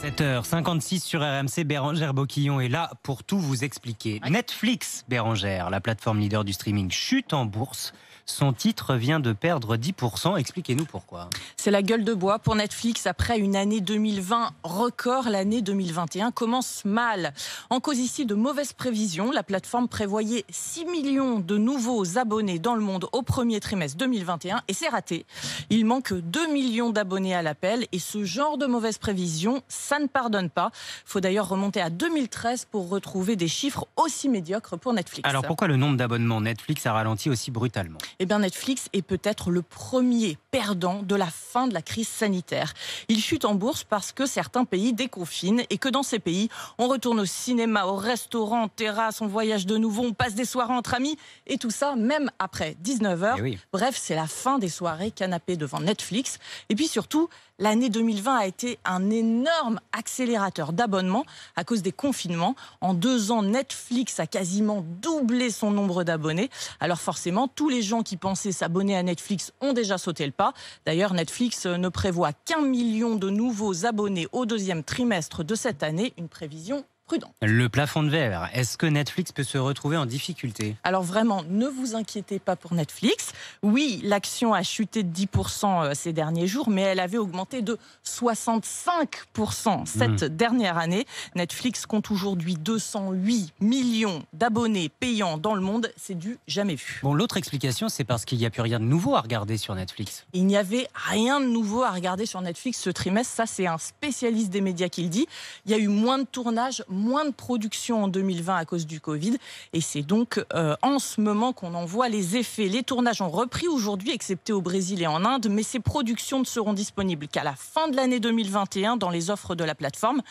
7h56 sur RMC, Bérangère Boquillon est là pour tout vous expliquer. Netflix, Bérangère, la plateforme leader du streaming, chute en bourse. Son titre vient de perdre 10%. Expliquez-nous pourquoi. C'est la gueule de bois pour Netflix après une année 2020 record. L'année 2021 commence mal. En cause ici de mauvaises prévisions. La plateforme prévoyait 6 millions de nouveaux abonnés dans le monde au premier trimestre 2021 et c'est raté. Il manque 2 millions d'abonnés à l'appel et ce genre de mauvaises prévisions, ça ne pardonne pas. Il faut d'ailleurs remonter à 2013 pour retrouver des chiffres aussi médiocres pour Netflix. Alors pourquoi le nombre d'abonnements Netflix a ralenti aussi brutalement ? Eh bien, Netflix est peut-être le premier perdant de la fin de la crise sanitaire. Il chute en bourse parce que certains pays déconfinent et que dans ces pays, on retourne au cinéma, au restaurant, terrasse, on voyage de nouveau, on passe des soirées entre amis et tout ça même après 19h. Oui. Bref, c'est la fin des soirées canapé devant Netflix. Et puis surtout, l'année 2020 a été un énorme accélérateur d'abonnements à cause des confinements. En 2 ans, Netflix a quasiment doublé son nombre d'abonnés. Alors forcément, tous les gens qui pensaient s'abonner à Netflix ont déjà sauté le pas. D'ailleurs, Netflix ne prévoit qu'1 million de nouveaux abonnés au 2e trimestre de cette année. Une prévision prudente. Le plafond de verre, est-ce que Netflix peut se retrouver en difficulté ? Alors vraiment, ne vous inquiétez pas pour Netflix. Oui, l'action a chuté de 10% ces derniers jours, mais elle avait augmenté de 65% cette dernière année. Netflix compte aujourd'hui 208 millions d'abonnés payants dans le monde. C'est du jamais vu. Bon, l'autre explication, c'est parce qu'il n'y a plus rien de nouveau à regarder sur Netflix. Il n'y avait rien de nouveau à regarder sur Netflix ce trimestre. Ça, c'est un spécialiste des médias qui le dit. Il y a eu moins de tournages, moins de production en 2020 à cause du Covid. Et c'est donc en ce moment qu'on en voit les effets. Les tournages ont repris aujourd'hui, excepté au Brésil et en Inde, mais ces productions ne seront disponibles qu'à la fin de l'année 2021 dans les offres de la plateforme.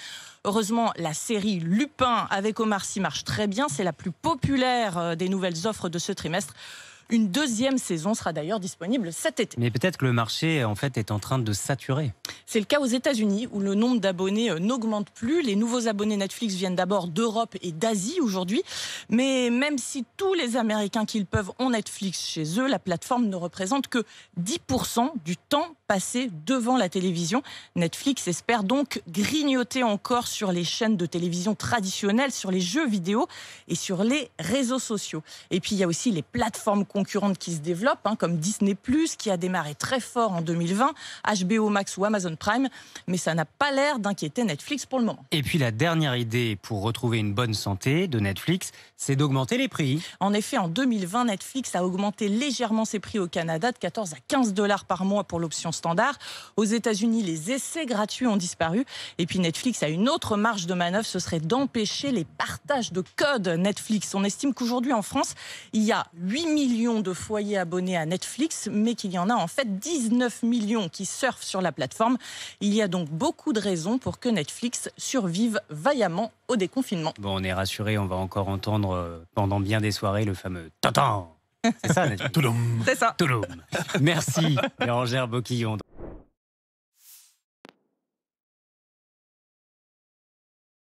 Heureusement, la série Lupin avec Omar Sy marche très bien. C'est la plus populaire des nouvelles offres de ce trimestre. Une 2e saison sera d'ailleurs disponible cet été. Mais peut-être que le marché en fait est en train de saturer. C'est le cas aux États-Unis où le nombre d'abonnés n'augmente plus. Les nouveaux abonnés Netflix viennent d'abord d'Europe et d'Asie aujourd'hui. Mais même si tous les Américains qui le peuvent ont Netflix chez eux, la plateforme ne représente que 10% du temps passé devant la télévision. Netflix espère donc grignoter encore sur les chaînes de télévision traditionnelles, sur les jeux vidéo et sur les réseaux sociaux. Et puis il y a aussi les plateformes concurrentes qui se développent, comme Disney+, qui a démarré très fort en 2020, HBO Max ou Amazon Prime, mais ça n'a pas l'air d'inquiéter Netflix pour le moment. Et puis la dernière idée pour retrouver une bonne santé de Netflix, c'est d'augmenter les prix. En effet, en 2020, Netflix a augmenté légèrement ses prix au Canada de 14 à 15 $ par mois pour l'option standard. Aux États-Unis, les essais gratuits ont disparu. Et puis Netflix a une autre marge de manœuvre, ce serait d'empêcher les partages de codes Netflix. On estime qu'aujourd'hui en France, il y a 8 millions de foyers abonnés à Netflix, mais qu'il y en a en fait 19 millions qui surfent sur la plateforme. Il y a donc beaucoup de raisons pour que Netflix survive vaillamment au déconfinement. Bon, on est rassurés, on va encore entendre pendant bien des soirées le fameux « Tantan ». C'est ça, Netflix. C'est ça. Merci, Bérangère Boquillon.